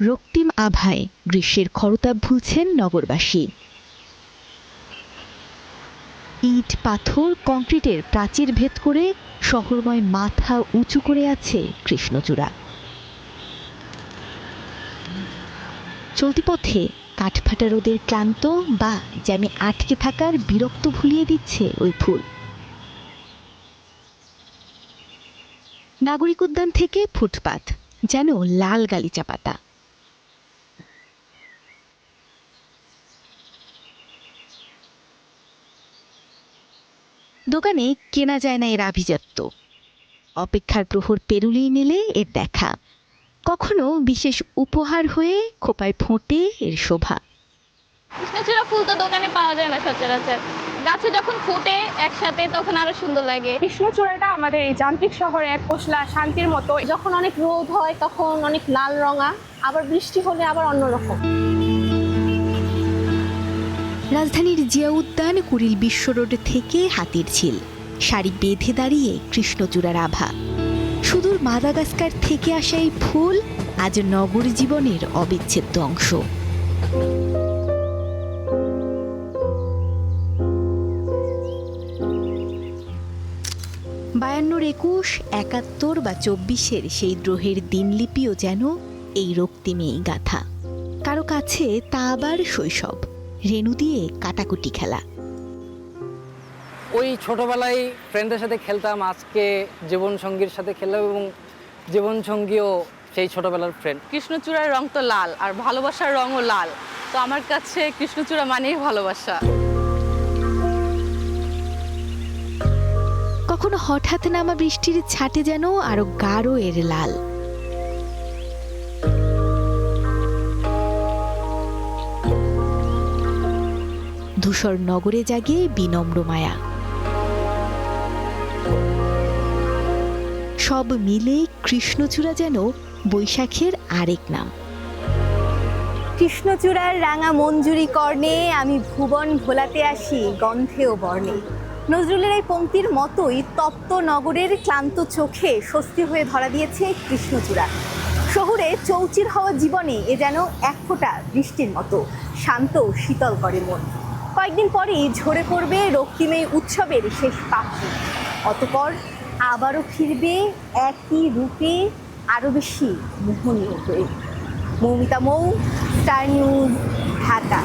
রক্তিম আভায় গ্রীষ্মের খরতাপ ভুলছেন নগরবাসী। ইট পাথর কংক্রিটের প্রাচীর ভেদ করে শহরময় মাথা উঁচু করে আছে কৃষ্ণচূড়া। চলতি পথে কাঠফাটা রোদের ক্লান্ত বা জ্যামে আটকে থাকার বিরক্ত ভুলিয়ে দিচ্ছে ওই ফুল। নাগরিক উদ্যান থেকে ফুটপাত যেন লাল গালিচা পাতা। দোকানে কেনা যায় না এর আভিজাত্য, অপেক্ষার প্রহর পেরুলেই মেলে এর দেখা। কখনো বিশেষ উপহার হয়ে খোপায় ফোঁটে এর শোভা। কৃষ্ণচূড়া ফুল তো দোকানে পাওয়া যায় না সচরাচর, গাছে যখন ফোটে একসাথে তখন আরো সুন্দর লাগে। কৃষ্ণচূড়াটা আমাদের এই যান্ত্রিক শহরে এক কোশলা শান্তির মতো। যখন অনেক রোদ হয় তখন অনেক লাল রঙা, আবার বৃষ্টি হলে আবার অন্যরকম। রাজধানীর জিয়া উদ্যান, কুড়িল বিশ্ব রোড থেকে হাতির ঝিল, সারি বেঁধে দাঁড়িয়ে কৃষ্ণচূড়ার আভা। সুদূর মাদাগাস্কার থেকে আসা এই ফুল আজ নগর জীবনের অবিচ্ছেদ্য অংশ। 52, 21, 71 বা 24-এর সেই দ্রোহের দিনলিপিও যেন এই রক্তিমেই গাথা। কারো কাছে তা আবার শৈশব, রেণু দিয়ে কাটাকুটি খেলা। ওই ছোটবেলায় ফ্রেন্ডের সাথে খেলতাম, আজকে জীবনসঙ্গীর সাথে খেললাম এবং জীবনসঙ্গীও সেই ছোটবেলার ফ্রেন্ড। কৃষ্ণচূড়ার রং তো লাল, আর ভালোবাসার রঙও লাল, তো আমার কাছে কৃষ্ণচূড়া মানেই ভালোবাসা। কখনো হঠাৎ নামা বৃষ্টির ছাটে যেন আরো গাঢ় এর লাল। ধূসর নগরে জাগে বিনম্র মায়া। সব মিলে কৃষ্ণচূড়া যেন বৈশাখের আরেক নাম। কৃষ্ণচূড়ার রাঙা মঞ্জুরি কর্ণে আমি ভুবন ভোলাতে আসি গন্ধে ও বর্ণে। নজরুলের এই পংক্তির মতোই তপ্ত নগরের ক্লান্ত চোখে স্বস্তি হয়ে ধরা দিয়েছে কৃষ্ণচূড়া। শহুরে চৌচির হওয়া জীবনে এ যেন এক ফোঁটা বৃষ্টির মতো, শান্ত ও শীতল করে মন। কয়েকদিন পরেই ঝরে পড়বে রক্তিমে উৎসবের শেষ পাখি, অতঃপর আবারও ফিরবে একই রূপে, আরও বেশি মোহনীয় হয়ে। মৌমিতা মৌ, স্টার নিউজ, ঢাকা।